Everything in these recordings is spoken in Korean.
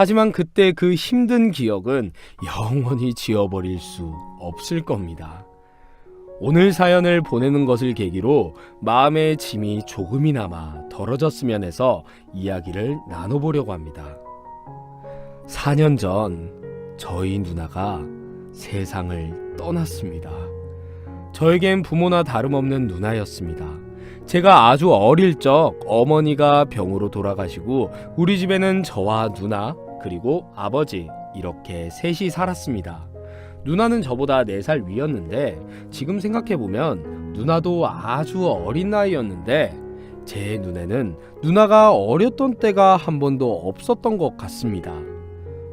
하지만 그때 그 힘든 기억은 영원히 지워버릴 수 없을 겁니다. 오늘 사연을 보내는 것을 계기로 마음의 짐이 조금이나마 덜어졌으면 해서 이야기를 나눠보려고 합니다. 4년 전 저희 누나가 세상을 떠났습니다. 저에겐 부모나 다름없는 누나였습니다. 제가 아주 어릴 적 어머니가 병으로 돌아가시고 우리 집에는 저와 누나 그리고 아버지 이렇게 셋이 살았습니다. 누나는 저보다 4살 위였는데 지금 생각해보면 누나도 아주 어린 나이였는데 제 눈에는 누나가 어렸던 때가 한 번도 없었던 것 같습니다.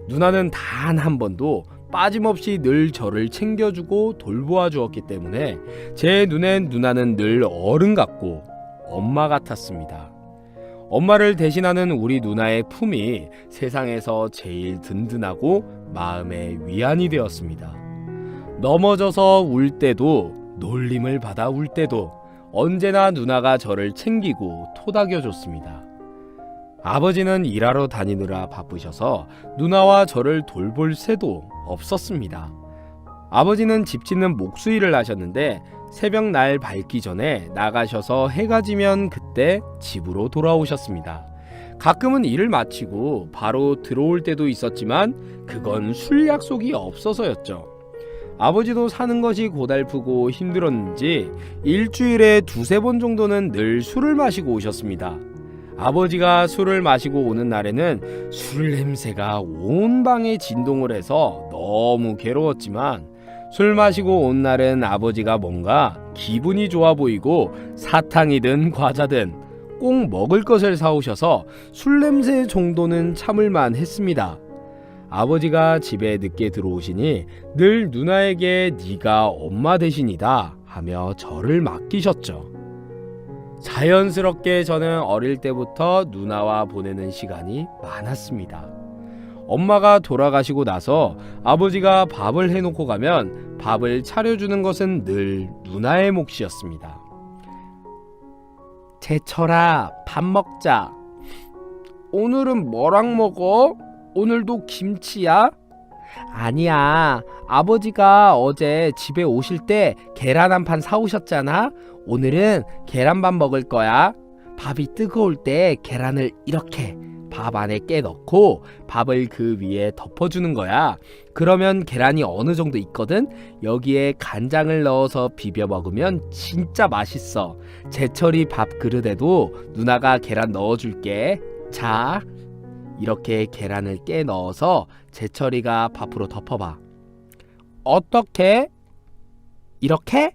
누나는 단 한 번도 빠짐없이 늘 저를 챙겨주고 돌보아 주었기 때문에 제 눈엔 누나는 늘 어른 같고 엄마 같았습니다. 엄마를 대신하는 우리 누나의 품이 세상에서 제일 든든하고 마음의 위안이 되었습니다. 넘어져서 울 때도 놀림을 받아 울 때도 언제나 누나가 저를 챙기고 토닥여줬습니다. 아버지는 일하러 다니느라 바쁘셔서 누나와 저를 돌볼 새도 없었습니다. 아버지는 집 짓는 목수일을 하셨는데 새벽 날 밝기 전에 나가셔서 해가 지면 그때 집으로 돌아오셨습니다. 가끔은 일을 마치고 바로 들어올 때도 있었지만 그건 술 약속이 없어서였죠. 아버지도 사는 것이 고달프고 힘들었는지 일주일에 2-3번 정도는 늘 술을 마시고 오셨습니다. 아버지가 술을 마시고 오는 날에는 술 냄새가 온 방에 진동을 해서 너무 괴로웠지만 술 마시고 온 날은 아버지가 뭔가 기분이 좋아 보이고 사탕이든 과자든 꼭 먹을 것을 사오셔서 술 냄새 정도는 참을만 했습니다. 아버지가 집에 늦게 들어오시니 늘 누나에게 네가 엄마 대신이다 하며 저를 맡기셨죠. 자연스럽게 저는 어릴 때부터 누나와 보내는 시간이 많았습니다. 엄마가 돌아가시고 나서 아버지가 밥을 해놓고 가면 밥을 차려주는 것은 늘 누나의 몫이었습니다. 제철아, 밥 먹자. 오늘은 뭐랑 먹어? 오늘도 김치야? 아니야. 아버지가 어제 집에 오실 때 계란 한 판 사오셨잖아. 오늘은 계란밥 먹을 거야. 밥이 뜨거울 때 계란을 이렇게 밥 안에 깨 넣고 밥을 그 위에 덮어주는 거야. 그러면 계란이 어느 정도 있거든. 여기에 간장을 넣어서 비벼 먹으면 진짜 맛있어. 제철이 밥 그릇에도 누나가 계란 넣어줄게. 자, 이렇게 계란을 깨 넣어서 제철이가 밥으로 덮어봐. 어떻게? 이렇게?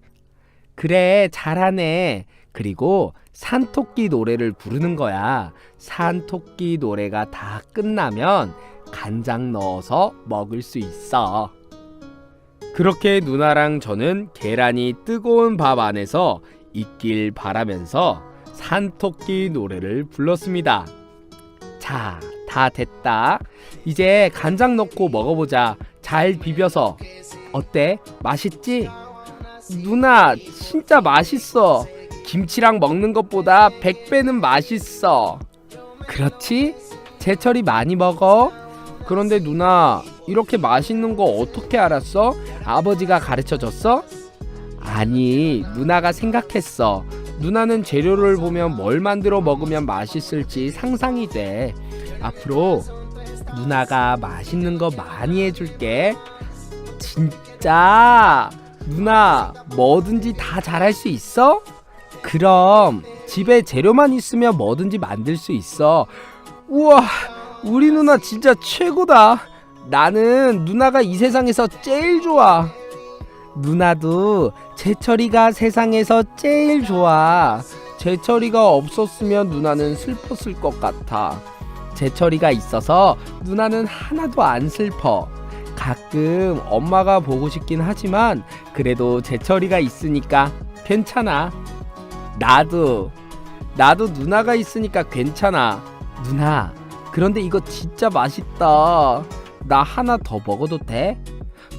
그래, 잘하네. 그리고 산토끼 노래를 부르는 거야. 산토끼 노래가 다 끝나면 간장 넣어서 먹을 수 있어. 그렇게 누나랑 저는 계란이 뜨거운 밥 안에서 있길 바라면서 산토끼 노래를 불렀습니다. 자, 다 됐다. 이제 간장 넣고 먹어보자. 잘 비벼서. 어때? 맛있지? 누나, 진짜 맛있어. 김치랑 먹는 것보다 100배는 맛있어. 그렇지? 제철이 많이 먹어? 그런데 누나, 이렇게 맛있는 거 어떻게 알았어? 아버지가 가르쳐줬어? 아니, 누나가 생각했어. 누나는 재료를 보면 뭘 만들어 먹으면 맛있을지 상상이 돼. 앞으로 누나가 맛있는 거 많이 해줄게. 진짜? 누나, 뭐든지 다 잘할 수 있어? 그럼 집에 재료만 있으면 뭐든지 만들 수 있어. 우와, 우리 누나 진짜 최고다. 나는 누나가 이 세상에서 제일 좋아. 누나도 제철이가 세상에서 제일 좋아. 제철이가 없었으면 누나는 슬펐을 것 같아. 제철이가 있어서 누나는 하나도 안 슬퍼. 가끔 엄마가 보고 싶긴 하지만 그래도 제철이가 있으니까 괜찮아. 나도 누나가 있으니까 괜찮아. 누나, 그런데 이거 진짜 맛있다. 나 하나 더 먹어도 돼?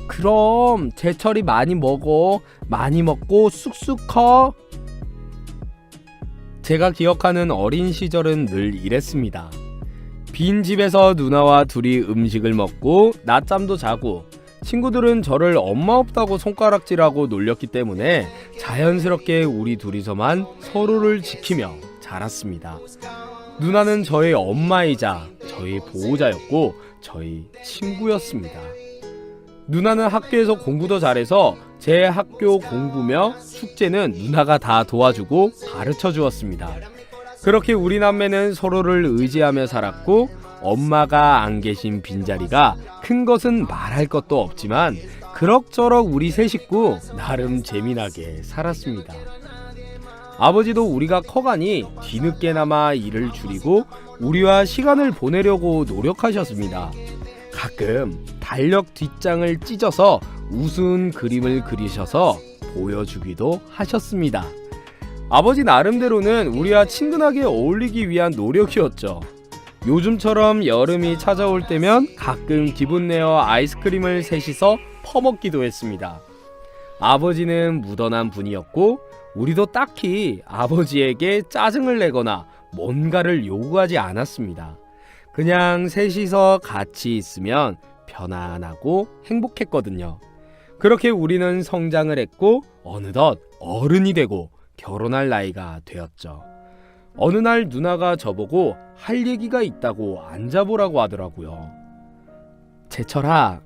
그럼 제철이 많이 먹어. 많이 먹고 쑥쑥 커. 제가 기억하는 어린 시절은 늘 이랬습니다. 빈집에서 누나와 둘이 음식을 먹고 낮잠도 자고 친구들은 저를 엄마 없다고 손가락질하고 놀렸기 때문에 자연스럽게 우리 둘이서만 서로를 지키며 자랐습니다. 누나는 저의 엄마이자 저의 보호자였고 저희 친구였습니다. 누나는 학교에서 공부도 잘해서 제 학교 공부며 숙제는 누나가 다 도와주고 가르쳐 주었습니다. 그렇게 우리 남매는 서로를 의지하며 살았고 엄마가 안 계신 빈자리가 큰 것은 말할 것도 없지만 그럭저럭 우리 세 식구 나름 재미나게 살았습니다. 아버지도 우리가 커가니 뒤늦게나마 일을 줄이고 우리와 시간을 보내려고 노력하셨습니다. 가끔 달력 뒷장을 찢어서 우스운 그림을 그리셔서 보여주기도 하셨습니다. 아버지 나름대로는 우리와 친근하게 어울리기 위한 노력이었죠. 요즘처럼 여름이 찾아올 때면 가끔 기분 내어 아이스크림을 셋이서 퍼먹기도 했습니다. 아버지는 무던한 분이었고 우리도 딱히 아버지에게 짜증을 내거나 뭔가를 요구하지 않았습니다. 그냥 셋이서 같이 있으면 편안하고 행복했거든요. 그렇게 우리는 성장을 했고 어느덧 어른이 되고 결혼할 나이가 되었죠. 어느 날 누나가 저보고 할 얘기가 있다고 앉아보라고 하더라고요. 제철아,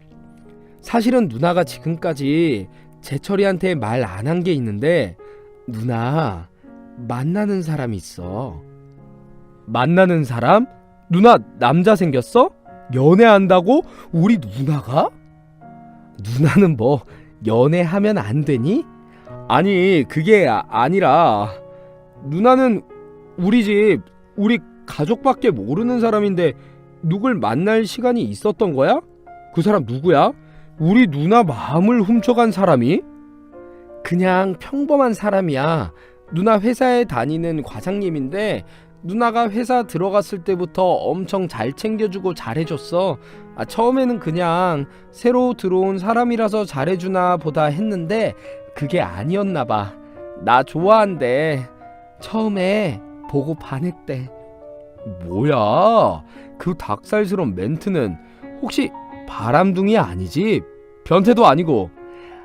사실은 누나가 지금까지 제철이한테 말 안 한 게 있는데 누나 만나는 사람이 있어. 만나는 사람? 누나 남자 생겼어? 연애한다고? 우리 누나가? 누나는 뭐 연애하면 안 되니? 아니 그게 아니라 누나는 우리 가족밖에 모르는 사람인데 누굴 만날 시간이 있었던 거야? 그 사람 누구야? 우리 누나 마음을 훔쳐간 사람이? 그냥 평범한 사람이야. 누나 회사에 다니는 과장님인데 누나가 회사 들어갔을 때부터 엄청 잘 챙겨주고 잘해줬어. 처음에는 그냥 새로 들어온 사람이라서 잘해주나 보다 했는데 그게 아니었나 봐. 나 좋아한대. 처음에 보고 반했대. 뭐야? 그 닭살스러운 멘트는 혹시 바람둥이 아니지? 변태도 아니고.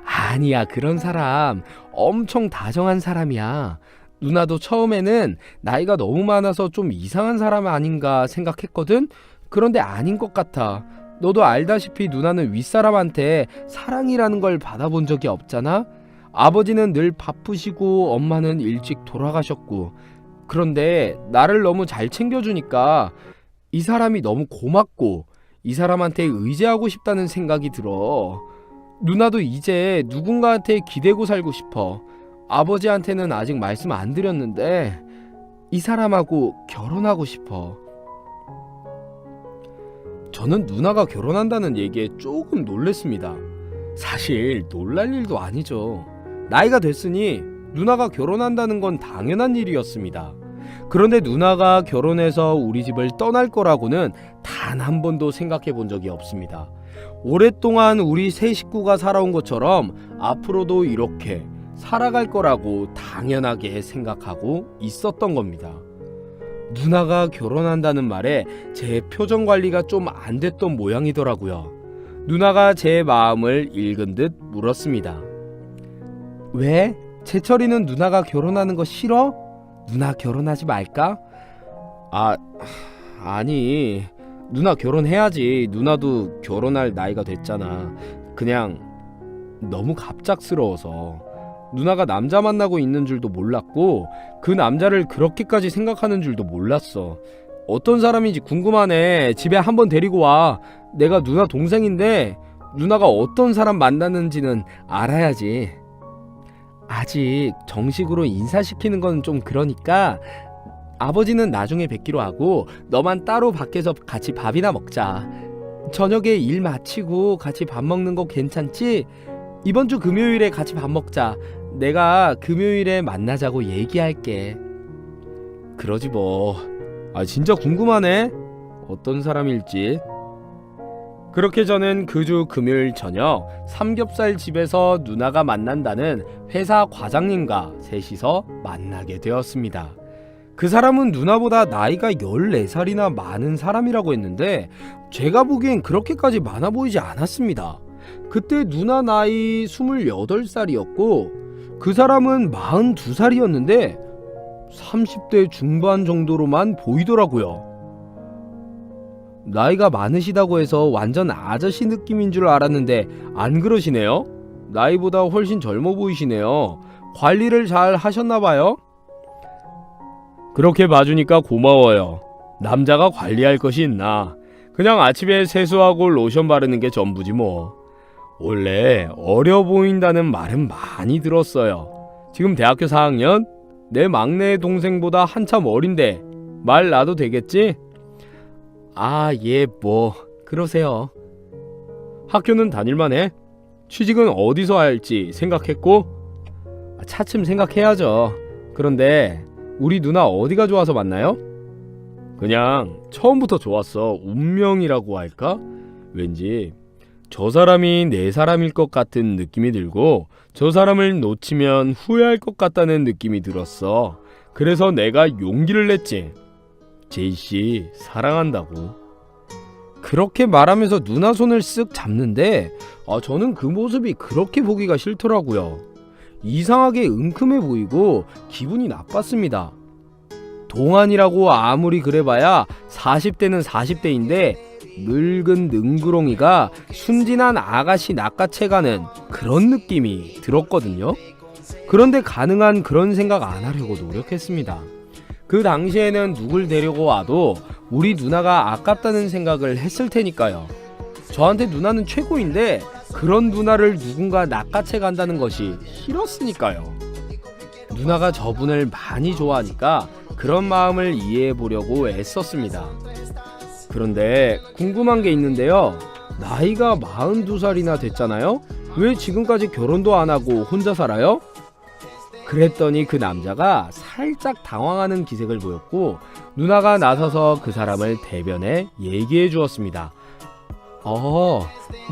아니야, 그런 사람 엄청 다정한 사람이야. 누나도 처음에는 나이가 너무 많아서 좀 이상한 사람 아닌가 생각했거든? 그런데 아닌 것 같아. 너도 알다시피 누나는 윗사람한테 사랑이라는 걸 받아본 적이 없잖아? 아버지는 늘 바쁘시고 엄마는 일찍 돌아가셨고 그런데 나를 너무 잘 챙겨주니까 이 사람이 너무 고맙고 이 사람한테 의지하고 싶다는 생각이 들어. 누나도 이제 누군가한테 기대고 살고 싶어. 아버지한테는 아직 말씀 안 드렸는데 이 사람하고 결혼하고 싶어. 저는 누나가 결혼한다는 얘기에 조금 놀랬습니다. 사실 놀랄 일도 아니죠. 나이가 됐으니 누나가 결혼한다는 건 당연한 일이었습니다. 그런데 누나가 결혼해서 우리 집을 떠날 거라고는 단 한 번도 생각해 본 적이 없습니다. 오랫동안 우리 세 식구가 살아온 것처럼 앞으로도 이렇게 살아갈 거라고 당연하게 생각하고 있었던 겁니다. 누나가 결혼한다는 말에 제 표정 관리가 좀 안 됐던 모양이더라고요. 누나가 제 마음을 읽은 듯 물었습니다. 왜? 제철이는 누나가 결혼하는 거 싫어? 누나 결혼하지 말까? 아니 누나 결혼해야지. 누나도 결혼할 나이가 됐잖아. 그냥 너무 갑작스러워서. 누나가 남자 만나고 있는 줄도 몰랐고 그 남자를 그렇게까지 생각하는 줄도 몰랐어. 어떤 사람인지 궁금하네. 집에 한번 데리고 와. 내가 누나 동생인데 누나가 어떤 사람 만났는지는 알아야지. 아직 정식으로 인사시키는 건 좀 그러니까 아버지는 나중에 뵙기로 하고 너만 따로 밖에서 같이 밥이나 먹자. 저녁에 일 마치고 같이 밥 먹는 거 괜찮지? 이번 주 금요일에 같이 밥 먹자. 내가 금요일에 만나자고 얘기할게. 그러지 뭐. 진짜 궁금하네. 어떤 사람일지. 그렇게 저는 그 주 금요일 저녁 삼겹살 집에서 누나가 만난다는 회사 과장님과 셋이서 만나게 되었습니다. 그 사람은 누나보다 나이가 14살이나 많은 사람이라고 했는데 제가 보기엔 그렇게까지 많아 보이지 않았습니다. 그때 누나 나이 28살이었고 그 사람은 42살이었는데 30대 중반 정도로만 보이더라고요. 나이가 많으시다고 해서 완전 아저씨 느낌인 줄 알았는데 안 그러시네요. 나이보다 훨씬 젊어 보이시네요. 관리를 잘 하셨나봐요. 그렇게 봐주니까 고마워요. 남자가 관리할 것이 있나. 그냥 아침에 세수하고 로션 바르는 게 전부지 뭐. 원래 어려 보인다는 말은 많이 들었어요. 지금 대학교 4학년? 내 막내 동생보다 한참 어린데 말 놔도 되겠지? 아, 예, 뭐 그러세요. 학교는 다닐만해? 취직은 어디서 할지 생각했고? 차츰 생각해야죠. 그런데 우리 누나 어디가 좋아서 만나요? 그냥 처음부터 좋았어. 운명이라고 할까? 왠지 저 사람이 내 사람일 것 같은 느낌이 들고 저 사람을 놓치면 후회할 것 같다는 느낌이 들었어. 그래서 내가 용기를 냈지. 제이씨 사랑한다고. 그렇게 말하면서 누나 손을 쓱 잡는데 저는 그 모습이 그렇게 보기가 싫더라고요. 이상하게 은큼해 보이고 기분이 나빴습니다. 동안이라고 아무리 그래봐야 40대는 40대인데 늙은 능구렁이가 순진한 아가씨 낚아채가는 그런 느낌이 들었거든요. 그런데 가능한 그런 생각 안 하려고 노력했습니다. 그 당시에는 누굴 데리고 와도 우리 누나가 아깝다는 생각을 했을 테니까요. 저한테 누나는 최고인데 그런 누나를 누군가 낚아채 간다는 것이 싫었으니까요. 누나가 저분을 많이 좋아하니까 그런 마음을 이해해 보려고 애썼습니다. 그런데 궁금한 게 있는데요. 나이가 42살이나 됐잖아요? 왜 지금까지 결혼도 안 하고 혼자 살아요? 그랬더니 그 남자가 살짝 당황하는 기색을 보였고 누나가 나서서 그 사람을 대변해 얘기해 주었습니다.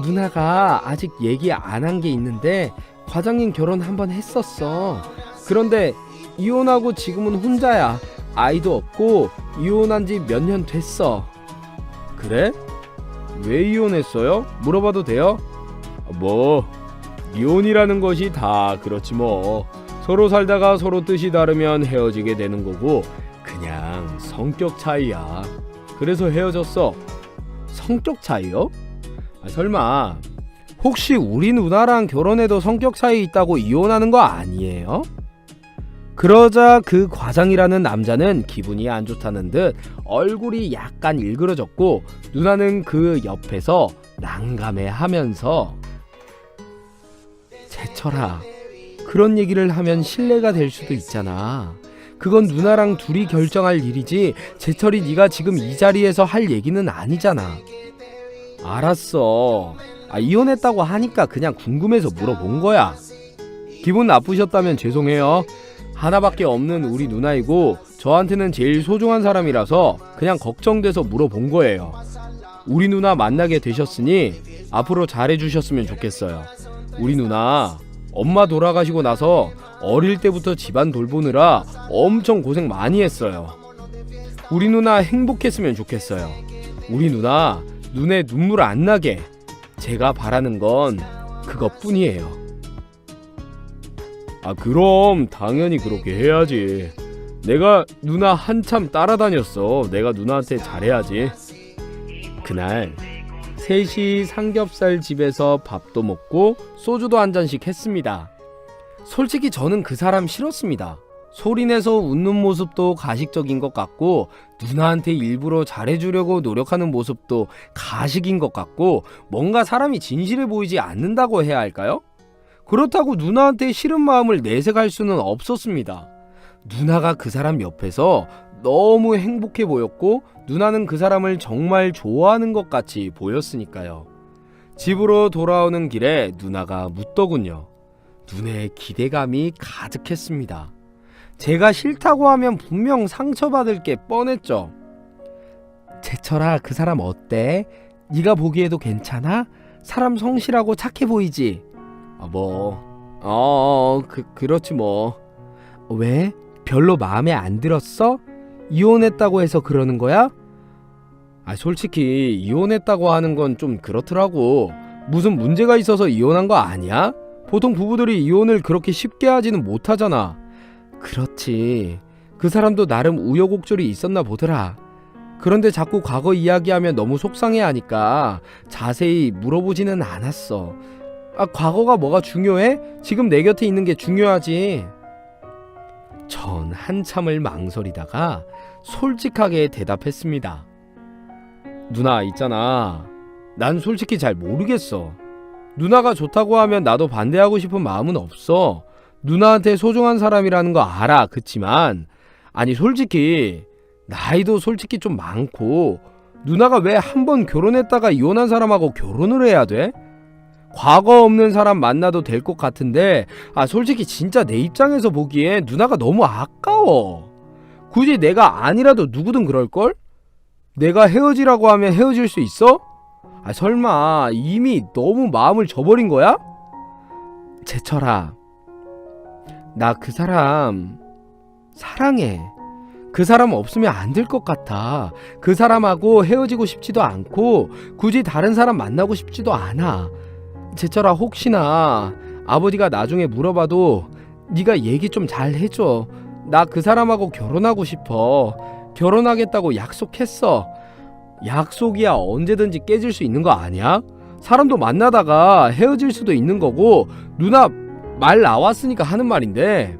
누나가 아직 얘기 안 한 게 있는데 과장님 결혼 한번 했었어. 그런데 이혼하고 지금은 혼자야. 아이도 없고 이혼한 지 몇 년 됐어. 그래? 왜 이혼했어요? 물어봐도 돼요? 뭐 이혼이라는 것이 다 그렇지 뭐. 서로 살다가 서로 뜻이 다르면 헤어지게 되는 거고 그냥 성격 차이야. 그래서 헤어졌어. 성격 차이요? 설마 혹시 우리 누나랑 결혼해도 성격 차이 있다고 이혼하는 거 아니에요? 그러자 그 과장이라는 남자는 기분이 안 좋다는 듯 얼굴이 약간 일그러졌고 누나는 그 옆에서 난감해하면서 제철아, 그런 얘기를 하면 신뢰가 될 수도 있잖아. 그건 누나랑 둘이 결정할 일이지 제철이 네가 지금 이 자리에서 할 얘기는 아니잖아. 알았어. 이혼했다고 하니까 그냥 궁금해서 물어본 거야. 기분 나쁘셨다면 죄송해요. 하나밖에 없는 우리 누나이고 저한테는 제일 소중한 사람이라서 그냥 걱정돼서 물어본 거예요. 우리 누나 만나게 되셨으니 앞으로 잘해주셨으면 좋겠어요. 우리 누나 엄마 돌아가시고 나서 어릴 때부터 집안 돌보느라 엄청 고생 많이 했어요. 우리 누나 행복했으면 좋겠어요. 우리 누나 눈에 눈물 안 나게 제가 바라는 건 그것뿐이에요. 그럼 당연히 그렇게 해야지. 내가 누나 한참 따라다녔어. 내가 누나한테 잘해야지. 그날 셋이 삼겹살 집에서 밥도 먹고 소주도 한 잔씩 했습니다. 솔직히 저는 그 사람 싫었습니다. 소리내서 웃는 모습도 가식적인 것 같고 누나한테 일부러 잘해주려고 노력하는 모습도 가식인 것 같고 뭔가 사람이 진실해 보이지 않는다고 해야 할까요? 그렇다고 누나한테 싫은 마음을 내색할 수는 없었습니다. 누나가 그 사람 옆에서 너무 행복해 보였고 누나는 그 사람을 정말 좋아하는 것 같이 보였으니까요. 집으로 돌아오는 길에 누나가 묻더군요. 눈에 기대감이 가득했습니다. 제가 싫다고 하면 분명 상처받을 게 뻔했죠. 제철아, 그 사람 어때? 네가 보기에도 괜찮아? 사람 성실하고 착해 보이지? 그렇지 뭐. 왜? 별로 마음에 안 들었어? 이혼했다고 해서 그러는 거야? 솔직히 이혼했다고 하는 건 좀 그렇더라고. 무슨 문제가 있어서 이혼한 거 아니야? 보통 부부들이 이혼을 그렇게 쉽게 하지는 못하잖아. 그렇지. 그 사람도 나름 우여곡절이 있었나 보더라. 그런데 자꾸 과거 이야기하면 너무 속상해하니까 자세히 물어보지는 않았어. 과거가 뭐가 중요해? 지금 내 곁에 있는 게 중요하지. 전 한참을 망설이다가 솔직하게 대답했습니다. 누나 있잖아. 난 솔직히 잘 모르겠어. 누나가 좋다고 하면 나도 반대하고 싶은 마음은 없어. 누나한테 소중한 사람이라는 거 알아. 그치만 솔직히 나이도 솔직히 좀 많고 누나가 왜 한 번 결혼했다가 이혼한 사람하고 결혼을 해야 돼? 과거 없는 사람 만나도 될 것 같은데 솔직히 진짜 내 입장에서 보기엔 누나가 너무 아까워. 굳이 내가 아니라도 누구든 그럴걸? 내가 헤어지라고 하면 헤어질 수 있어? 설마 이미 너무 마음을 줘버린 거야? 제철아, 나 그 사람 사랑해. 그 사람 없으면 안 될 것 같아. 그 사람하고 헤어지고 싶지도 않고 굳이 다른 사람 만나고 싶지도 않아. 제철아, 혹시나 아버지가 나중에 물어봐도 네가 얘기 좀 잘 해줘. 나 그 사람하고 결혼하고 싶어. 결혼하겠다고 약속했어. 약속이야 언제든지 깨질 수 있는 거 아니야? 사람도 만나다가 헤어질 수도 있는 거고 누나 말 나왔으니까 하는 말인데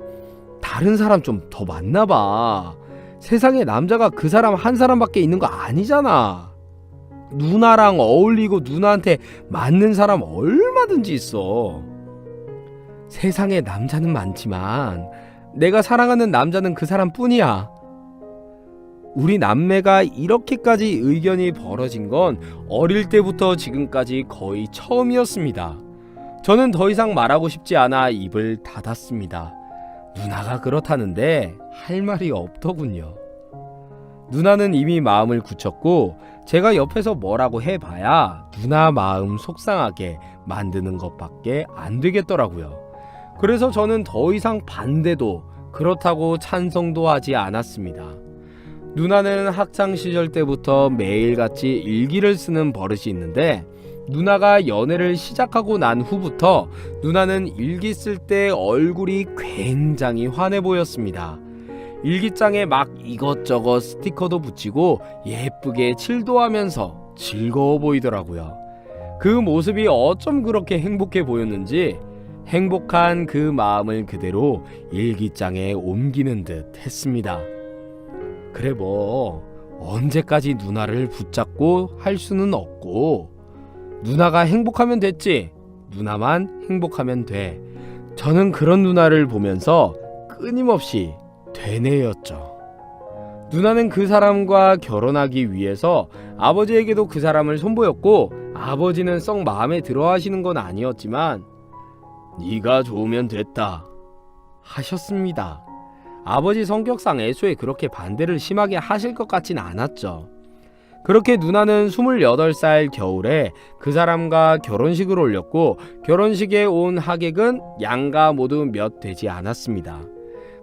다른 사람 좀 더 만나봐. 세상에 남자가 그 사람 한 사람밖에 있는 거 아니잖아. 누나랑 어울리고 누나한테 맞는 사람 얼마든지 있어. 세상에 남자는 많지만 내가 사랑하는 남자는 그 사람뿐이야. 우리 남매가 이렇게까지 의견이 벌어진 건 어릴 때부터 지금까지 거의 처음이었습니다. 저는 더 이상 말하고 싶지 않아 입을 닫았습니다. 누나가 그렇다는데 할 말이 없더군요. 누나는 이미 마음을 굳혔고 제가 옆에서 뭐라고 해봐야 누나 마음 속상하게 만드는 것밖에 안 되겠더라고요. 그래서 저는 더 이상 반대도 그렇다고 찬성도 하지 않았습니다. 누나는 학창시절 때부터 매일같이 일기를 쓰는 버릇이 있는데 누나가 연애를 시작하고 난 후부터 누나는 일기 쓸 때 얼굴이 굉장히 환해 보였습니다. 일기장에 막 이것저것 스티커도 붙이고 예쁘게 칠도 하면서 즐거워 보이더라고요. 그 모습이 어쩜 그렇게 행복해 보였는지 행복한 그 마음을 그대로 일기장에 옮기는 듯 했습니다. 그래 언제까지 누나를 붙잡고 할 수는 없고 누나가 행복하면 됐지. 누나만 행복하면 돼. 저는 그런 누나를 보면서 끊임없이 되뇌였죠. 누나는 그 사람과 결혼하기 위해서 아버지에게도 그 사람을 손보였고 아버지는 썩 마음에 들어 하시는 건 아니었지만 네가 좋으면 됐다 하셨습니다. 아버지 성격상 애초에 그렇게 반대를 심하게 하실 것 같진 않았죠. 그렇게 누나는 28살 겨울에 그 사람과 결혼식을 올렸고 결혼식에 온 하객은 양가 모두 몇 되지 않았습니다.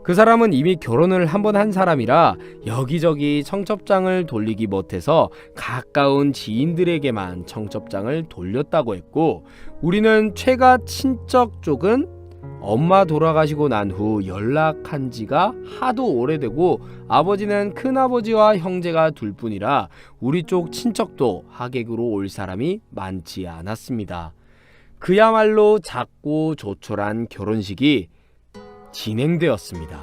그 사람은 이미 결혼을 한 번 한 사람이라 여기저기 청첩장을 돌리기 못해서 가까운 지인들에게만 청첩장을 돌렸다고 했고 우리는 최가 친척 쪽은 엄마 돌아가시고 난 후 연락한 지가 하도 오래되고 아버지는 큰아버지와 형제가 둘뿐이라 우리 쪽 친척도 하객으로 올 사람이 많지 않았습니다. 그야말로 작고 조촐한 결혼식이 진행되었습니다.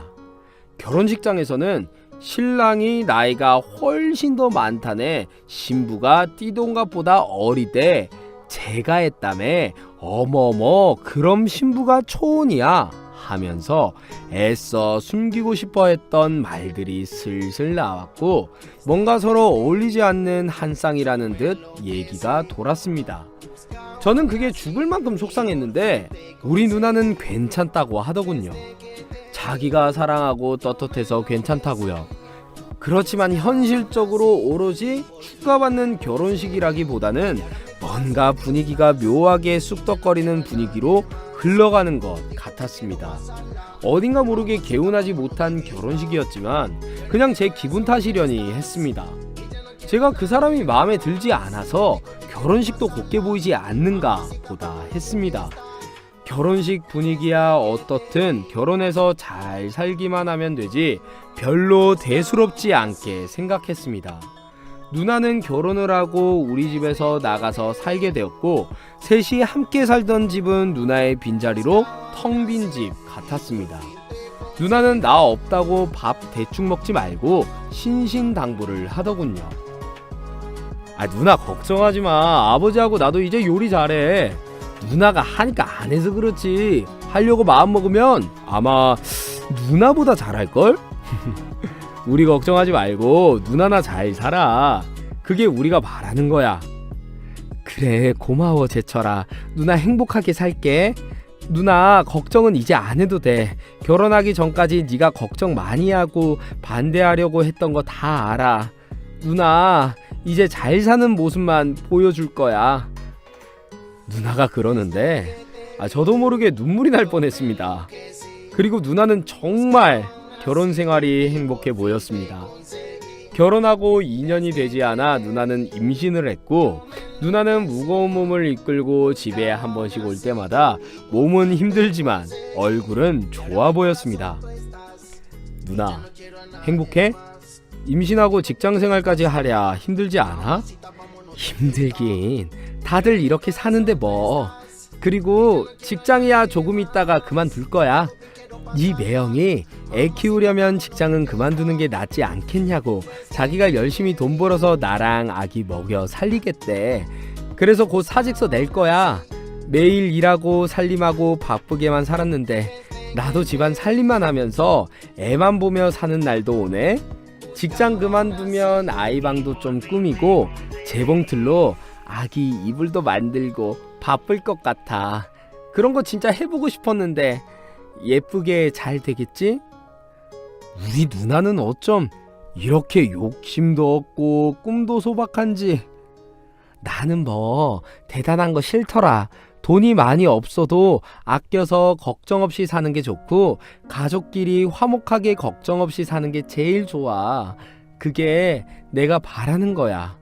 결혼식장에서는 신랑이 나이가 훨씬 더 많다네 신부가 띠동갑보다 어리대 제가 했다며 어머머 그럼 신부가 초혼이야 하면서 애써 숨기고 싶어 했던 말들이 슬슬 나왔고 뭔가 서로 어울리지 않는 한 쌍이라는 듯 얘기가 돌았습니다. 저는 그게 죽을 만큼 속상했는데 우리 누나는 괜찮다고 하더군요. 자기가 사랑하고 떳떳해서 괜찮다고요. 그렇지만 현실적으로 오로지 축가받는 결혼식이라기보다는 뭔가 분위기가 묘하게 쑥덕거리는 분위기로 흘러가는 것 같았습니다. 어딘가 모르게 개운하지 못한 결혼식이었지만 그냥 제 기분 탓이려니 했습니다. 제가 그 사람이 마음에 들지 않아서 결혼식도 곱게 보이지 않는가 보다 했습니다. 결혼식 분위기야 어떻든 결혼해서 잘 살기만 하면 되지 별로 대수롭지 않게 생각했습니다. 누나는 결혼을 하고 우리 집에서 나가서 살게 되었고 셋이 함께 살던 집은 누나의 빈자리로 텅 빈 집 같았습니다. 누나는 나 없다고 밥 대충 먹지 말고 신신당부를 하더군요. 누나 걱정하지 마. 아버지하고 나도 이제 요리 잘해. 누나가 하니까 안 해서 그렇지. 하려고 마음 먹으면 아마 누나보다 잘할걸? 우리 걱정하지 말고 누나나 잘 살아. 그게 우리가 바라는 거야. 그래, 고마워 제철아. 누나 행복하게 살게. 누나 걱정은 이제 안 해도 돼. 결혼하기 전까지 네가 걱정 많이 하고 반대하려고 했던 거 다 알아. 누나 이제 잘 사는 모습만 보여줄 거야. 누나가 그러는데 저도 모르게 눈물이 날 뻔했습니다. 그리고 누나는 정말 결혼 생활이 행복해 보였습니다. 결혼하고 2년이 되지 않아 누나는 임신을 했고 누나는 무거운 몸을 이끌고 집에 한 번씩 올 때마다 몸은 힘들지만 얼굴은 좋아 보였습니다. 누나 행복해? 임신하고 직장생활까지 하랴 힘들지 않아? 힘들긴 다들 이렇게 사는데 뭐. 그리고 직장이야 조금 있다가 그만둘 거야. 네 매형이 애 키우려면 직장은 그만두는 게 낫지 않겠냐고. 자기가 열심히 돈 벌어서 나랑 아기 먹여 살리겠대. 그래서 곧 사직서 낼 거야. 매일 일하고 살림하고 바쁘게만 살았는데 나도 집안 살림만 하면서 애만 보며 사는 날도 오네. 직장 그만두면 아이방도 좀 꾸미고 재봉틀로 아기 이불도 만들고 바쁠 것 같아. 그런 거 진짜 해보고 싶었는데 예쁘게 잘 되겠지? 우리 누나는 어쩜 이렇게 욕심도 없고 꿈도 소박한지. 나는 뭐 대단한 거 싫더라. 돈이 많이 없어도 아껴서 걱정 없이 사는 게 좋고 가족끼리 화목하게 걱정 없이 사는 게 제일 좋아. 그게 내가 바라는 거야.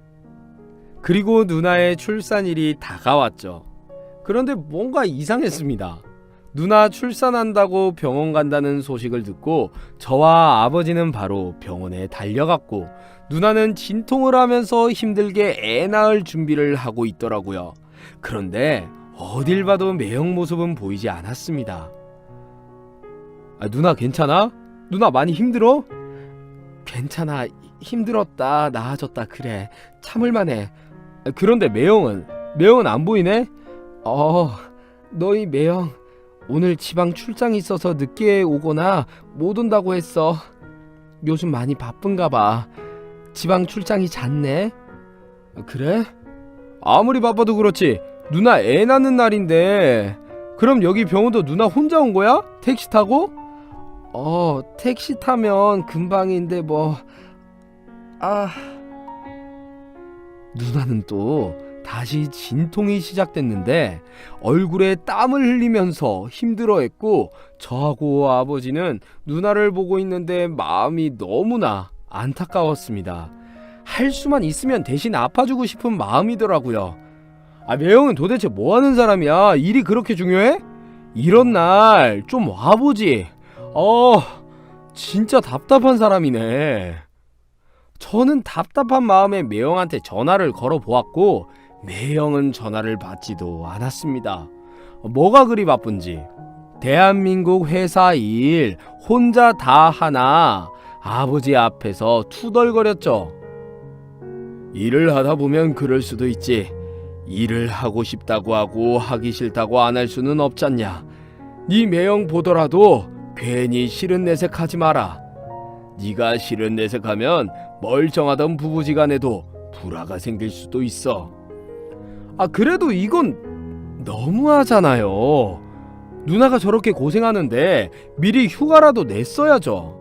그리고 누나의 출산일이 다가왔죠. 그런데 뭔가 이상했습니다. 누나 출산한다고 병원 간다는 소식을 듣고 저와 아버지는 바로 병원에 달려갔고 누나는 진통을 하면서 힘들게 애 낳을 준비를 하고 있더라고요. 그런데 어딜 봐도 매형 모습은 보이지 않았습니다. 누나 괜찮아? 누나 많이 힘들어? 괜찮아. 힘들었다. 나아졌다. 그래. 참을만해. 그런데 매형은 안 보이네? 너희 매형 오늘 지방 출장이 있어서 늦게 오거나 못 온다고 했어. 요즘 많이 바쁜가 봐. 지방 출장이 잦네. 그래? 아무리 바빠도 그렇지 누나 애 낳는 날인데. 그럼 여기 병원도 누나 혼자 온 거야? 택시 타고? 택시 타면 금방인데 뭐. 누나는 또 다시 진통이 시작됐는데 얼굴에 땀을 흘리면서 힘들어했고 저하고 아버지는 누나를 보고 있는데 마음이 너무나 안타까웠습니다. 할 수만 있으면 대신 아파주고 싶은 마음이더라고요. 매형은 도대체 뭐하는 사람이야? 일이 그렇게 중요해? 이런 날 좀 와보지. 진짜 답답한 사람이네. 저는 답답한 마음에 매형한테 전화를 걸어보았고 매형은 전화를 받지도 않았습니다. 뭐가 그리 바쁜지. 대한민국 회사 일 혼자 다 하나 아버지 앞에서 투덜거렸죠. 일을 하다 보면 그럴 수도 있지. 일을 하고 싶다고 하고 하기 싫다고 안 할 수는 없잖냐. 네 매형 보더라도 괜히 싫은 내색하지 마라. 네가 싫은 내색하면 멀쩡하던 부부지간에도 불화가 생길 수도 있어. 그래도 이건 너무하잖아요. 누나가 저렇게 고생하는데 미리 휴가라도 냈어야죠.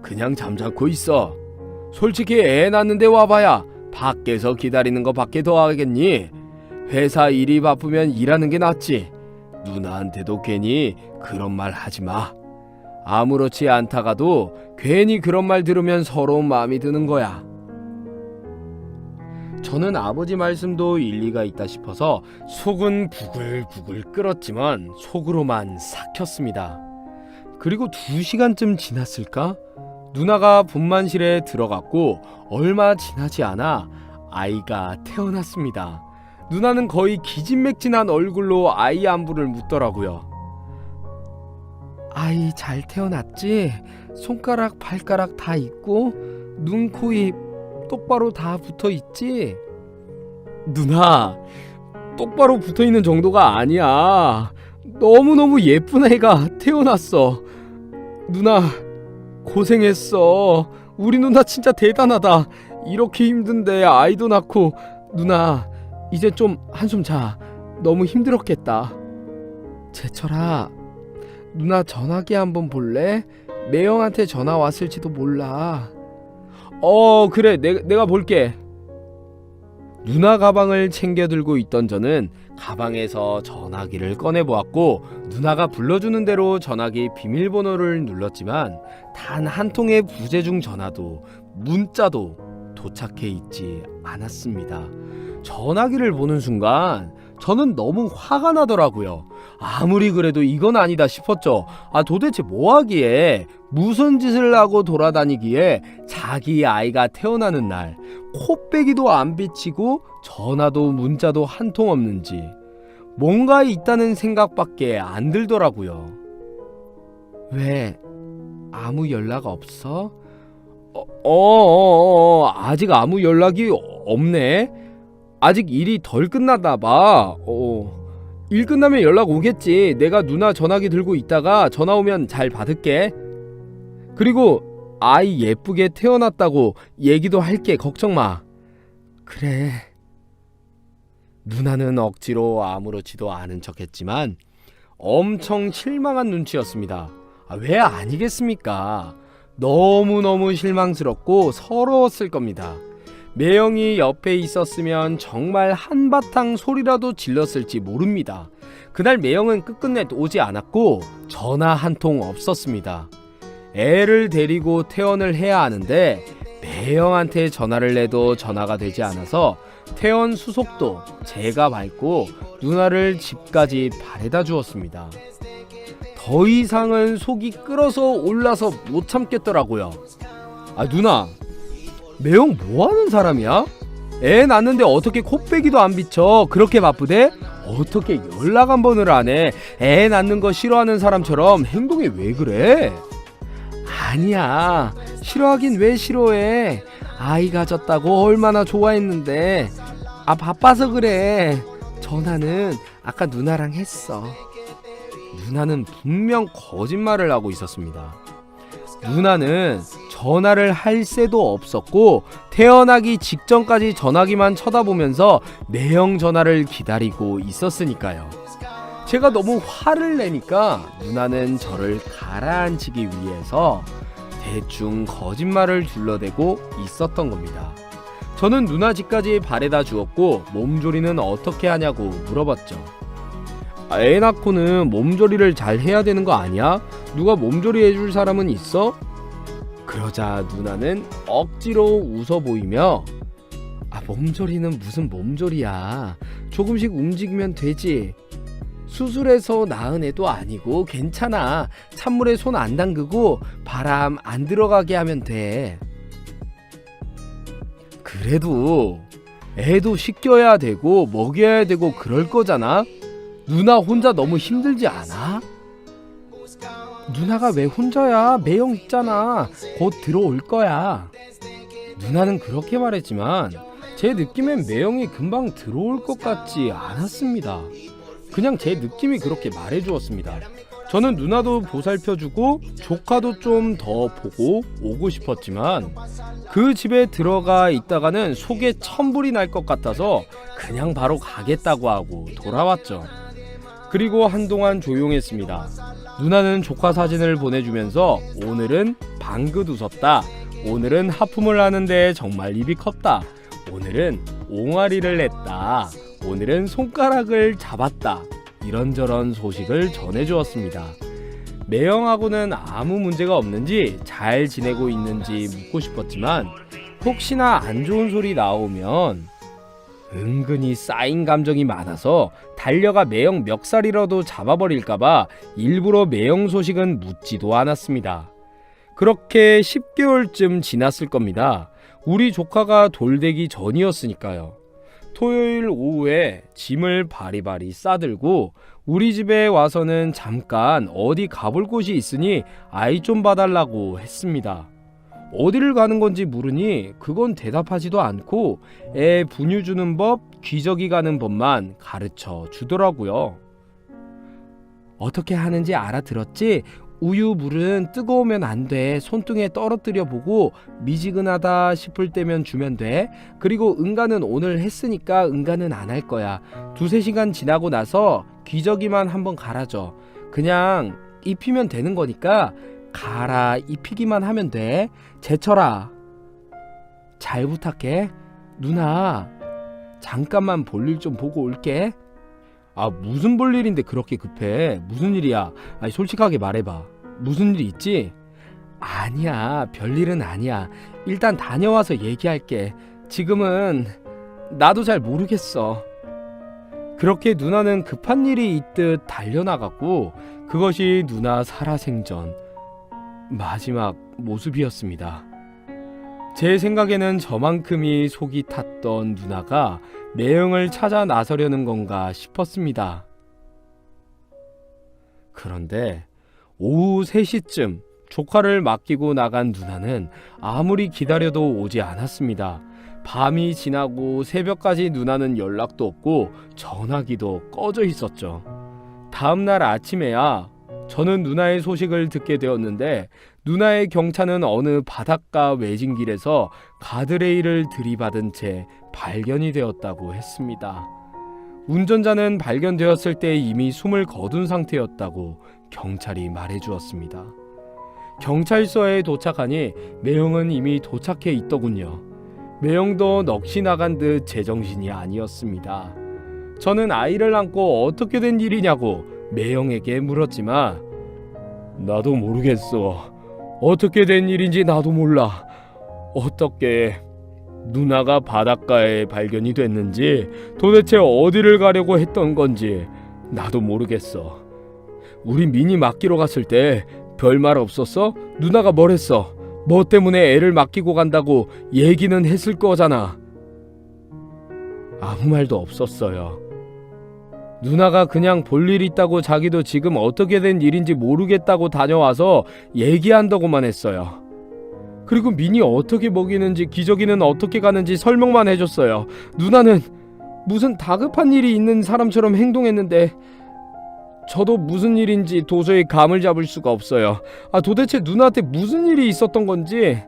그냥 잠자코 있어. 솔직히 애 낳는데 와봐야 밖에서 기다리는 거 밖에 더 하겠니? 회사 일이 바쁘면 일하는 게 낫지. 누나한테도 괜히 그런 말 하지 마. 아무렇지 않다가도 괜히 그런 말 들으면 서러운 마음이 드는 거야. 저는 아버지 말씀도 일리가 있다 싶어서 속은 부글부글 끓었지만 속으로만 삭혔습니다. 그리고 2시간쯤 지났을까? 누나가 분만실에 들어갔고 얼마 지나지 않아 아이가 태어났습니다. 누나는 거의 기진맥진한 얼굴로 아이 안부를 묻더라고요. 아이 잘 태어났지? 손가락 발가락 다 있고 눈, 코, 입 똑바로 다 붙어있지? 누나, 똑바로 붙어있는 정도가 아니야. 너무너무 예쁜 애가 태어났어. 누나 고생했어. 우리 누나 진짜 대단하다. 이렇게 힘든데 아이도 낳고. 누나 이제 좀 한숨 자. 너무 힘들었겠다. 제철아, 누나 전화기 한번 볼래? 매형한테 전화 왔을지도 몰라. 그래, 내가 볼게. 누나 가방을 챙겨 들고 있던 저는 가방에서 전화기를 꺼내보았고 누나가 불러주는 대로 전화기 비밀번호를 눌렀지만 단 한 통의 부재중 전화도 문자도 도착해 있지 않았습니다. 전화기를 보는 순간 저는 너무 화가 나더라고요. 아무리 그래도 이건 아니다 싶었죠. 도대체 뭐하기에, 무슨 짓을 하고 돌아다니기에 자기 아이가 태어나는 날 코빼기도 안 비치고 전화도 문자도 한 통 없는지 뭔가 있다는 생각밖에 안 들더라고요. 왜 아무 연락 없어? 아직 아무 연락이 없네. 아직 일이 덜 끝났나 봐. 일 끝나면 연락 오겠지. 내가 누나 전화기 들고 있다가 전화 오면 잘 받을게. 그리고 아이 예쁘게 태어났다고 얘기도 할게. 걱정 마. 그래. 누나는 억지로 아무렇지도 않은 척했지만 엄청 실망한 눈치였습니다. 왜 아니겠습니까? 너무너무 실망스럽고 서러웠을 겁니다. 매형이 옆에 있었으면 정말 한바탕 소리라도 질렀을지 모릅니다. 그날 매형은 끝끝내 오지 않았고 전화 한 통 없었습니다. 애를 데리고 퇴원을 해야 하는데 매형한테 전화를 해도 전화가 되지 않아서 퇴원 수속도 제가 밟고 누나를 집까지 바래다 주었습니다. 더 이상은 속이 끓어서 올라서 못 참겠더라고요. 누나, 매형 뭐하는 사람이야? 애 낳는데 어떻게 코빼기도 안 비쳐? 그렇게 바쁘대? 어떻게 연락 한 번을 안 해? 애 낳는 거 싫어하는 사람처럼 행동이 왜 그래? 아니야, 싫어하긴 왜 싫어해? 아이 가졌다고 얼마나 좋아했는데. 바빠서 그래. 전화는 아까 누나랑 했어. 누나는 분명 거짓말을 하고 있었습니다. 누나는 전화를 할 새도 없었고 태어나기 직전까지 전화기만 쳐다보면서 매형 전화를 기다리고 있었으니까요. 제가 너무 화를 내니까 누나는 저를 가라앉히기 위해서 대충 거짓말을 둘러대고 있었던 겁니다. 저는 누나 집까지 바래다 주었고 몸조리는 어떻게 하냐고 물어봤죠. 애 낳고는 몸조리를 잘 해야 되는 거 아니야? 누가 몸조리 해줄 사람은 있어? 그러자 누나는 억지로 웃어 보이며 몸조리는 무슨 몸조리야. 조금씩 움직이면 되지. 수술해서 낳은 애도 아니고 괜찮아. 찬물에 손 안 담그고 바람 안 들어가게 하면 돼. 그래도 애도 씻겨야 되고 먹여야 되고 그럴 거잖아. 누나 혼자 너무 힘들지 않아? 누나가 왜 혼자야? 매형 있잖아. 곧 들어올 거야. 누나는 그렇게 말했지만 제 느낌엔 매형이 금방 들어올 것 같지 않았습니다. 그냥 제 느낌이 그렇게 말해주었습니다. 저는 누나도 보살펴주고 조카도 좀 더 보고 오고 싶었지만 그 집에 들어가 있다가는 속에 천불이 날 것 같아서 그냥 바로 가겠다고 하고 돌아왔죠. 그리고 한동안 조용했습니다. 누나는 조카 사진을 보내주면서 오늘은 방긋 웃었다. 오늘은 하품을 하는데 정말 입이 컸다. 오늘은 옹알이를 했다. 오늘은 손가락을 잡았다. 이런저런 소식을 전해주었습니다. 매형하고는 아무 문제가 없는지 잘 지내고 있는지 묻고 싶었지만 혹시나 안 좋은 소리 나오면 은근히 쌓인 감정이 많아서 달려가 매형 멱살이라도 잡아버릴까봐 일부러 매형 소식은 묻지도 않았습니다. 그렇게 10개월쯤 지났을 겁니다. 우리 조카가 돌되기 전이었으니까요. 토요일 오후에 짐을 바리바리 싸들고 우리 집에 와서는 잠깐 어디 가볼 곳이 있으니 아이 좀 봐달라고 했습니다. 어디를 가는 건지 물으니 그건 대답하지도 않고 애 분유 주는 법, 기저귀 가는 법만 가르쳐 주더라고요. 어떻게 하는지 알아들었지? 우유 물은 뜨거우면 안 돼. 손등에 떨어뜨려 보고 미지근하다 싶을 때면 주면 돼. 그리고 응가는 오늘 했으니까 응가는 안 할 거야. 2-3시간 지나고 나서 기저귀만 한번 갈아줘. 그냥 입히면 되는 거니까 갈아 입히기만 하면 돼. 제철아, 잘 부탁해. 누나, 잠깐만 볼일 좀 보고 올게. 아, 무슨 볼일인데 그렇게 급해? 무슨 일이야? 아니, 솔직하게 말해봐. 무슨 일 있지? 아니야, 별일은 아니야. 일단 다녀와서 얘기할게. 지금은 나도 잘 모르겠어. 그렇게 누나는 급한 일이 있듯 달려나갔고 그것이 누나 살아생전 마지막 모습이었습니다. 제 생각에는 저만큼이 속이 탔던 누나가 매형을 찾아 나서려는 건가 싶었습니다. 그런데 오후 3시쯤 조카를 맡기고 나간 누나는 아무리 기다려도 오지 않았습니다. 밤이 지나고 새벽까지 누나는 연락도 없고 전화기도 꺼져 있었죠. 다음날 아침에야 저는 누나의 소식을 듣게 되었는데 누나의 경차는 어느 바닷가 외진길에서 가드레일을 들이받은 채 발견이 되었다고 했습니다. 운전자는 발견되었을 때 이미 숨을 거둔 상태였다고 경찰이 말해주었습니다. 경찰서에 도착하니 매형은 이미 도착해 있더군요. 매형도 넋이 나간 듯 제정신이 아니었습니다. 저는 아이를 안고 어떻게 된 일이냐고 매형에게 물었지만 나도 모르겠어. 어떻게 된 일인지 나도 몰라. 어떻게 누나가 바닷가에 발견이 됐는지 도대체 어디를 가려고 했던 건지 나도 모르겠어. 우리 미니 맡기러 갔을 때 별말 없었어? 누나가 뭘 했어? 뭐 때문에 애를 맡기고 간다고 얘기는 했을 거잖아. 아무 말도 없었어요. 누나가 그냥 볼 일 있다고 자기도 지금 어떻게 된 일인지 모르겠다고 다녀와서 얘기한다고만 했어요. 그리고 미니 어떻게 먹이는지 기저귀는 어떻게 가는지 설명만 해줬어요. 누나는 무슨 다급한 일이 있는 사람처럼 행동했는데 저도 무슨 일인지 도저히 감을 잡을 수가 없어요. 도대체 누나한테 무슨 일이 있었던 건지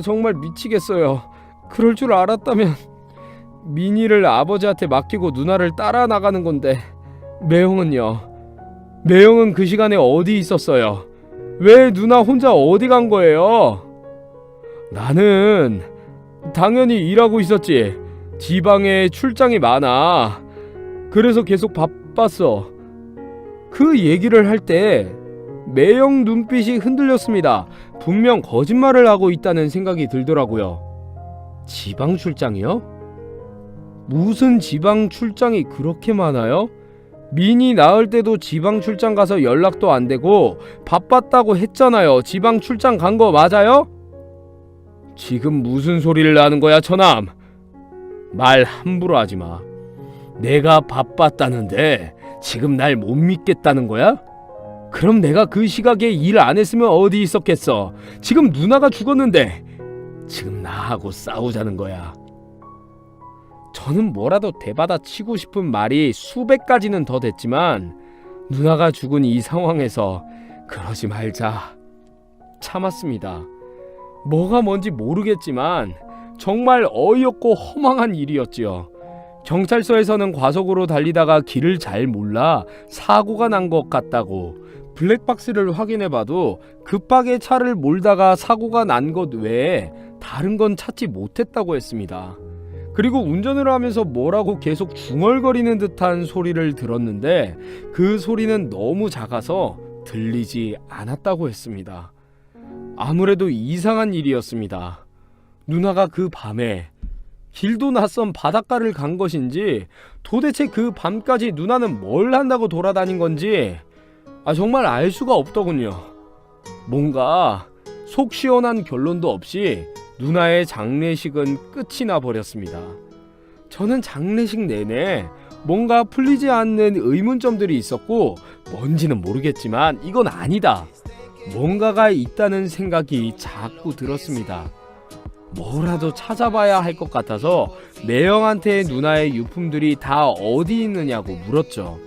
정말 미치겠어요. 그럴 줄 알았다면 미니를 아버지한테 맡기고 누나를 따라 나가는 건데 매형은요? 매형은 그 시간에 어디 있었어요? 왜 누나 혼자 어디 간 거예요? 나는 당연히 일하고 있었지. 지방에 출장이 많아. 그래서 계속 바빴어. 그 얘기를 할 때 매형 눈빛이 흔들렸습니다. 분명 거짓말을 하고 있다는 생각이 들더라고요. 지방 출장이요? 무슨 지방 출장이 그렇게 많아요? 미니 낳을 때도 지방 출장 가서 연락도 안 되고 바빴다고 했잖아요. 지방 출장 간 거 맞아요? 지금 무슨 소리를 하는 거야, 처남? 말 함부로 하지 마. 내가 바빴다는데 지금 날 못 믿겠다는 거야? 그럼 내가 그 시각에 일 안 했으면 어디 있었겠어? 지금 누나가 죽었는데 지금 나하고 싸우자는 거야. 저는 뭐라도 대받아 치고 싶은 말이 수백 가지는 더 됐지만 누나가 죽은 이 상황에서 그러지 말자 참았습니다. 뭐가 뭔지 모르겠지만 정말 어이없고 허망한 일이었지요. 경찰서에서는 과속으로 달리다가 길을 잘 몰라 사고가 난 것 같다고, 블랙박스를 확인해봐도 급하게 차를 몰다가 사고가 난 것 외에 다른 건 찾지 못했다고 했습니다. 그리고 운전을 하면서 뭐라고 계속 중얼거리는 듯한 소리를 들었는데 그 소리는 너무 작아서 들리지 않았다고 했습니다. 아무래도 이상한 일이었습니다. 누나가 그 밤에 길도 낯선 바닷가를 간 것인지 도대체 그 밤까지 누나는 뭘 한다고 돌아다닌 건지 정말 알 수가 없더군요. 뭔가 속 시원한 결론도 없이 누나의 장례식은 끝이 나 버렸습니다. 저는 장례식 내내 뭔가 풀리지 않는 의문점들이 있었고 뭔지는 모르겠지만 이건 아니다, 뭔가가 있다는 생각이 자꾸 들었습니다. 뭐라도 찾아봐야 할 것 같아서 매형한테 누나의 유품들이 다 어디 있느냐고 물었죠.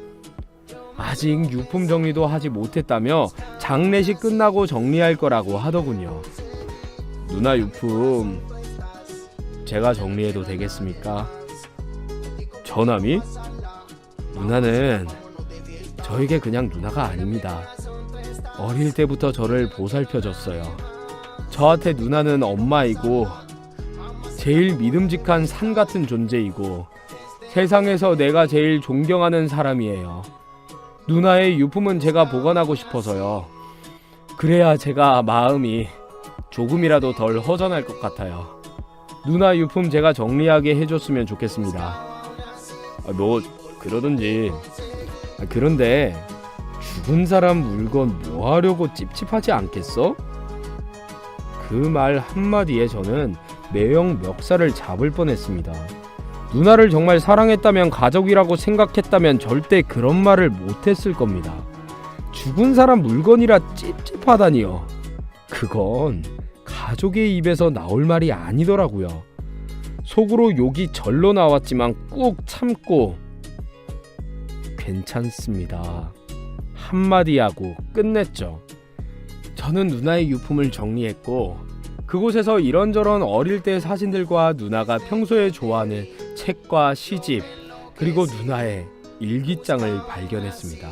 아직 유품 정리도 하지 못했다며 장례식 끝나고 정리할 거라고 하더군요. 누나 유품 제가 정리해도 되겠습니까? 저남이? 누나는 저에게 그냥 누나가 아닙니다. 어릴 때부터 저를 보살펴줬어요. 저한테 누나는 엄마이고 제일 믿음직한 산 같은 존재이고 세상에서 내가 제일 존경하는 사람이에요. 누나의 유품은 제가 보관하고 싶어서요. 그래야 제가 마음이 조금이라도 덜 허전할 것 같아요. 누나 유품 제가 정리하게 해줬으면 좋겠습니다. 뭐 그러든지. 그런데 죽은 사람 물건 뭐 하려고 찝찝하지 않겠어? 그 말 한마디에 저는 매형 멱살을 잡을 뻔했습니다. 누나를 정말 사랑했다면, 가족이라고 생각했다면 절대 그런 말을 못했을 겁니다. 죽은 사람 물건이라 찝찝하다니요. 그건 가족의 입에서 나올 말이 아니더라고요. 속으로 욕이 절로 나왔지만 꾹 참고 괜찮습니다 한마디 하고 끝냈죠. 저는 누나의 유품을 정리했고 그곳에서 이런저런 어릴 때 사진들과 누나가 평소에 좋아하는 책과 시집, 그리고 누나의 일기장을 발견했습니다.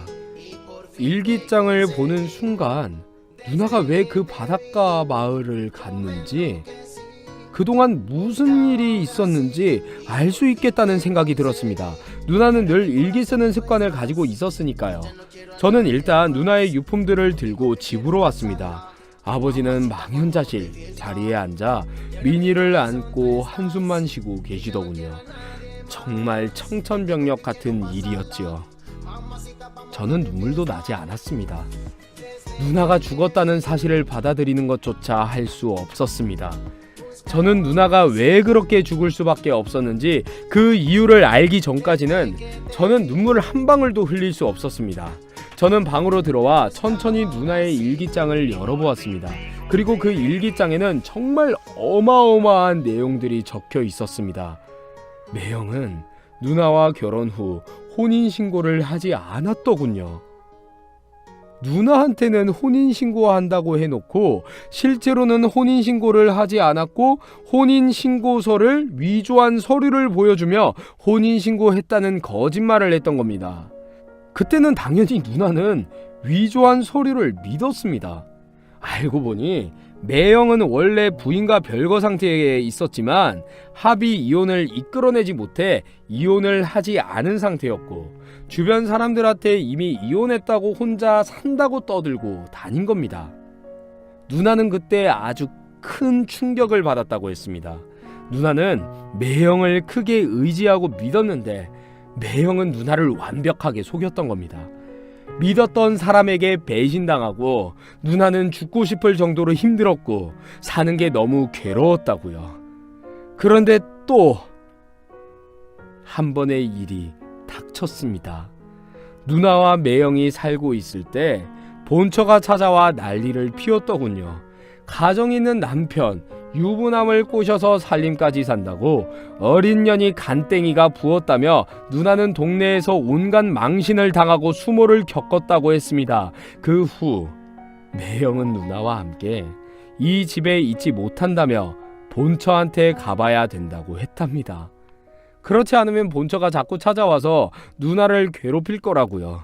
일기장을 보는 순간 누나가 왜 그 바닷가 마을을 갔는지, 그동안 무슨 일이 있었는지 알 수 있겠다는 생각이 들었습니다. 누나는 늘 일기 쓰는 습관을 가지고 있었으니까요. 저는 일단 누나의 유품들을 들고 집으로 왔습니다. 아버지는 망연자실 자리에 앉아 미니를 안고 한숨만 쉬고 계시더군요. 정말 청천벽력 같은 일이었지요. 저는 눈물도 나지 않았습니다. 누나가 죽었다는 사실을 받아들이는 것조차 할 수 없었습니다. 저는 누나가 왜 그렇게 죽을 수밖에 없었는지 그 이유를 알기 전까지는 저는 눈물 한 방울도 흘릴 수 없었습니다. 저는 방으로 들어와 천천히 누나의 일기장을 열어보았습니다. 그리고 그 일기장에는 정말 어마어마한 내용들이 적혀 있었습니다. 매형은 누나와 결혼 후 혼인신고를 하지 않았더군요. 누나한테는 혼인신고한다고 해놓고 실제로는 혼인신고를 하지 않았고 혼인신고서를 위조한 서류를 보여주며 혼인신고했다는 거짓말을 했던 겁니다. 그때는 당연히 누나는 위조한 서류를 믿었습니다. 알고 보니 매형은 원래 부인과 별거 상태에 있었지만 합의 이혼을 이끌어내지 못해 이혼을 하지 않은 상태였고 주변 사람들한테 이미 이혼했다고 혼자 산다고 떠들고 다닌 겁니다. 누나는 그때 아주 큰 충격을 받았다고 했습니다. 누나는 매형을 크게 의지하고 믿었는데 매형은 누나를 완벽하게 속였던 겁니다. 믿었던 사람에게 배신당하고 누나는 죽고 싶을 정도로 힘들었고 사는 게 너무 괴로웠다고요. 그런데 또 한 번의 일이 닥쳤습니다. 누나와 매형이 살고 있을 때 본처가 찾아와 난리를 피웠더군요. 가정 있는 남편, 유부남을 꼬셔서 살림까지 산다고 어린 년이 간땡이가 부었다며 누나는 동네에서 온갖 망신을 당하고 수모를 겪었다고 했습니다. 그 후 매형은 누나와 함께 이 집에 있지 못한다며 본처한테 가봐야 된다고 했답니다. 그렇지 않으면 본처가 자꾸 찾아와서 누나를 괴롭힐 거라고요.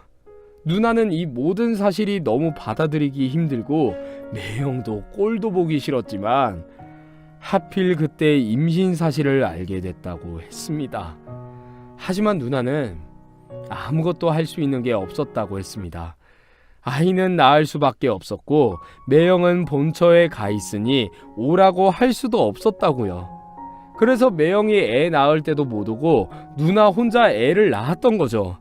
누나는 이 모든 사실이 너무 받아들이기 힘들고 매형도 꼴도 보기 싫었지만 하필 그때 임신 사실을 알게 됐다고 했습니다. 하지만 누나는 아무것도 할 수 있는 게 없었다고 했습니다. 아이는 낳을 수밖에 없었고 매형은 본처에 가 있으니 오라고 할 수도 없었다고요. 그래서 매형이 애 낳을 때도 못 오고 누나 혼자 애를 낳았던 거죠.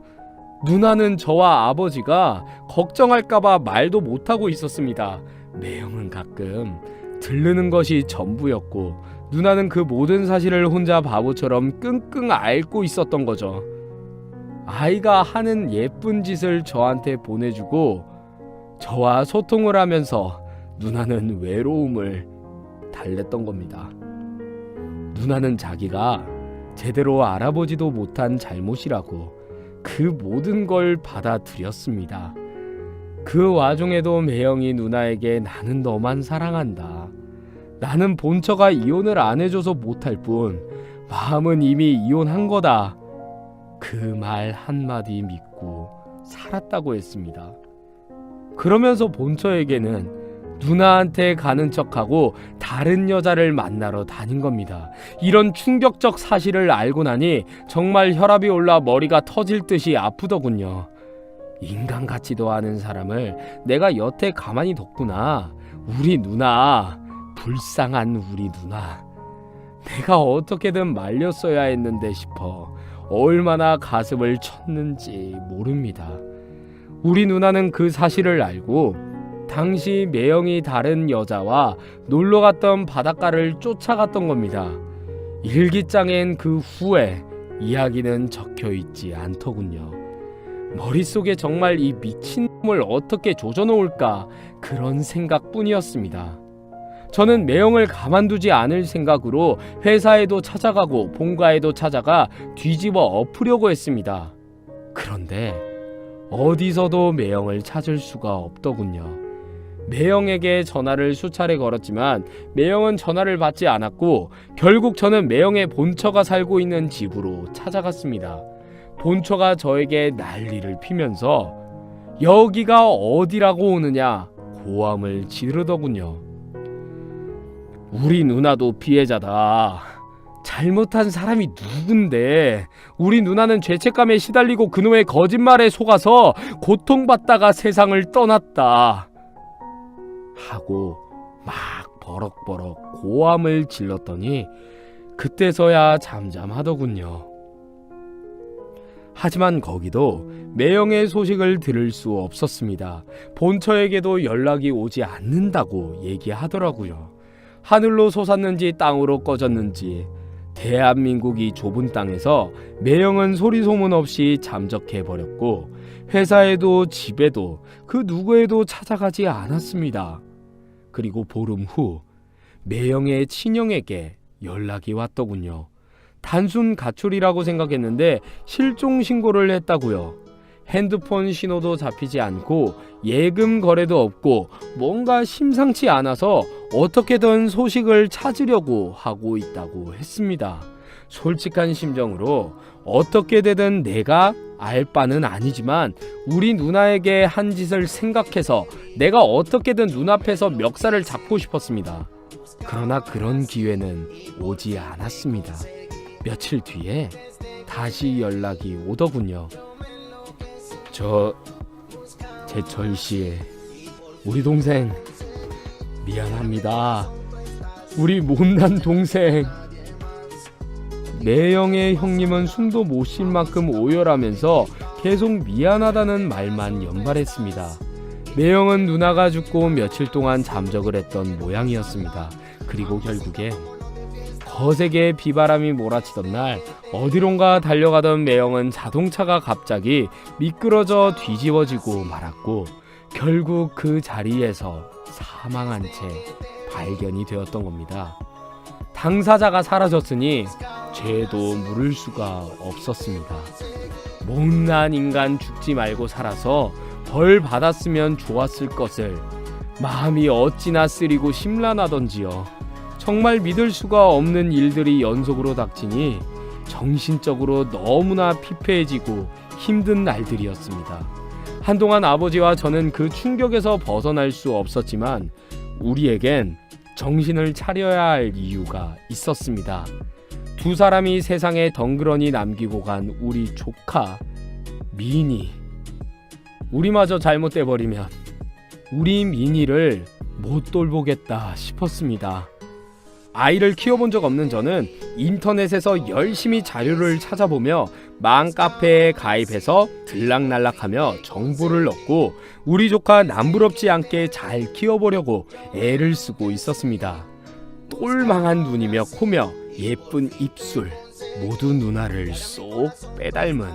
누나는 저와 아버지가 걱정할까봐 말도 못하고 있었습니다. 매형은 가끔 들르는 것이 전부였고 누나는 그 모든 사실을 혼자 바보처럼 끙끙 앓고 있었던 거죠. 아이가 하는 예쁜 짓을 저한테 보내주고 저와 소통을 하면서 누나는 외로움을 달랬던 겁니다. 누나는 자기가 제대로 알아보지도 못한 잘못이라고 그 모든 걸 받아들였습니다. 그 와중에도 매형이 누나에게 나는 너만 사랑한다. 나는 본처가 이혼을 안 해줘서 못할 뿐 마음은 이미 이혼한 거다. 그 말 한마디 믿고 살았다고 했습니다. 그러면서 본처에게는 누나한테 가는 척하고 다른 여자를 만나러 다닌 겁니다. 이런 충격적 사실을 알고 나니 정말 혈압이 올라 머리가 터질 듯이 아프더군요. 인간 같지도 않은 사람을 내가 여태 가만히 뒀구나. 우리 누나, 불쌍한 우리 누나. 내가 어떻게든 말렸어야 했는데 싶어 얼마나 가슴을 쳤는지 모릅니다. 우리 누나는 그 사실을 알고 당시 매형이 다른 여자와 놀러 갔던 바닷가를 쫓아갔던 겁니다. 일기장엔 그 후에 이야기는 적혀 있지 않더군요. 머릿속에 정말 이 미친놈을 어떻게 조져놓을까 그런 생각뿐이었습니다. 저는 매형을 가만두지 않을 생각으로 회사에도 찾아가고 본가에도 찾아가 뒤집어 엎으려고 했습니다. 그런데 어디서도 매형을 찾을 수가 없더군요. 매형에게 전화를 수차례 걸었지만 매형은 전화를 받지 않았고 결국 저는 매형의 본처가 살고 있는 집으로 찾아갔습니다. 본처가 저에게 난리를 피면서 여기가 어디라고 오느냐 고함을 지르더군요. 우리 누나도 피해자다. 잘못한 사람이 누군데 우리 누나는 죄책감에 시달리고 그놈의 거짓말에 속아서 고통받다가 세상을 떠났다 하고 막 버럭버럭 고함을 질렀더니 그때서야 잠잠하더군요. 하지만 거기도 매형의 소식을 들을 수 없었습니다. 본처에게도 연락이 오지 않는다고 얘기하더라고요. 하늘로 솟았는지 땅으로 꺼졌는지 대한민국이 좁은 땅에서 매형은 소리 소문 없이 잠적해버렸고 회사에도 집에도 그 누구에도 찾아가지 않았습니다. 그리고 보름 후 매형의 친형에게 연락이 왔더군요. 단순 가출이라고 생각했는데 실종 신고를 했다고요. 핸드폰 신호도 잡히지 않고 예금 거래도 없고 뭔가 심상치 않아서 어떻게든 소식을 찾으려고 하고 있다고 했습니다. 솔직한 심정으로 어떻게 되든 내가 알 바는 아니지만 우리 누나에게 한 짓을 생각해서 내가 어떻게든 눈앞에서 멱살을 잡고 싶었습니다. 그러나 그런 기회는 오지 않았습니다. 며칠 뒤에 다시 연락이 오더군요. 제철씨, 우리 동생 미안합니다. 우리 못난 동생. 매형의 형님은 숨도 못 쉴 만큼 오열하면서 계속 미안하다는 말만 연발했습니다. 매형은 누나가 죽고 며칠 동안 잠적을 했던 모양이었습니다. 그리고 결국에 거세게 비바람이 몰아치던 날 어디론가 달려가던 매형은 자동차가 갑자기 미끄러져 뒤집어지고 말았고 결국 그 자리에서 사망한 채 발견이 되었던 겁니다. 당사자가 사라졌으니 죄도 물을 수가 없었습니다. 못난 인간 죽지 말고 살아서 벌 받았으면 좋았을 것을 마음이 어찌나 쓰리고 심란하던지요. 정말 믿을 수가 없는 일들이 연속으로 닥치니 정신적으로 너무나 피폐해지고 힘든 날들이었습니다. 한동안 아버지와 저는 그 충격에서 벗어날 수 없었지만 우리에겐 정신을 차려야 할 이유가 있었습니다. 두 사람이 세상에 덩그러니 남기고 간 우리 조카 미니. 우리마저 잘못돼버리면 우리 미니를 못 돌보겠다 싶었습니다. 아이를 키워본 적 없는 저는 인터넷에서 열심히 자료를 찾아보며 맘카페에 가입해서 들락날락하며 정보를 얻고 우리 조카 남부럽지 않게 잘 키워보려고 애를 쓰고 있었습니다. 똘망한 눈이며 코며 예쁜 입술, 모두 누나를 쏙 빼닮은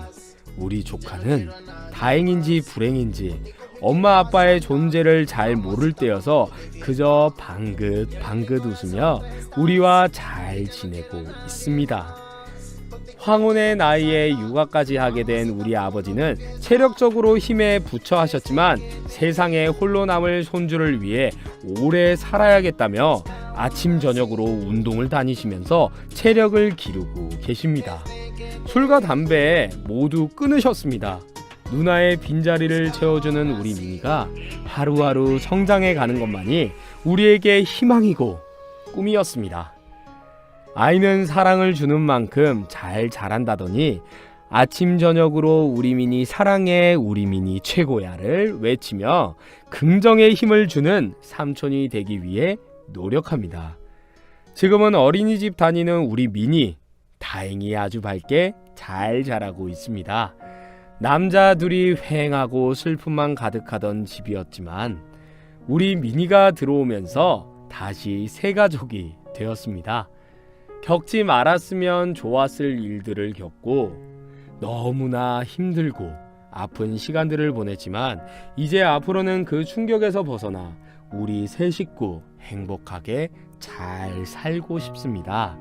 우리 조카는 다행인지 불행인지 엄마 아빠의 존재를 잘 모를 때여서 그저 방긋방긋 웃으며 우리와 잘 지내고 있습니다. 황혼의 나이에 육아까지 하게 된 우리 아버지는 체력적으로 힘에 부처하셨지만 세상에 홀로 남을 손주를 위해 오래 살아야겠다며 아침 저녁으로 운동을 다니시면서 체력을 기르고 계십니다. 술과 담배 모두 끊으셨습니다. 누나의 빈자리를 채워주는 우리 미니가 하루하루 성장해 가는 것만이 우리에게 희망이고 꿈이었습니다. 아이는 사랑을 주는 만큼 잘 자란다더니 아침 저녁으로 우리 미니 사랑해, 우리 미니 최고야를 외치며 긍정의 힘을 주는 삼촌이 되기 위해 노력합니다. 지금은 어린이집 다니는 우리 미니, 다행히 아주 밝게 잘 자라고 있습니다. 남자 둘이 휑하고 슬픔만 가득하던 집이었지만 우리 미니가 들어오면서 다시 새 가족이 되었습니다. 겪지 말았으면 좋았을 일들을 겪고 너무나 힘들고 아픈 시간들을 보냈지만 이제 앞으로는 그 충격에서 벗어나 우리 세 식구 행복하게 잘 살고 싶습니다.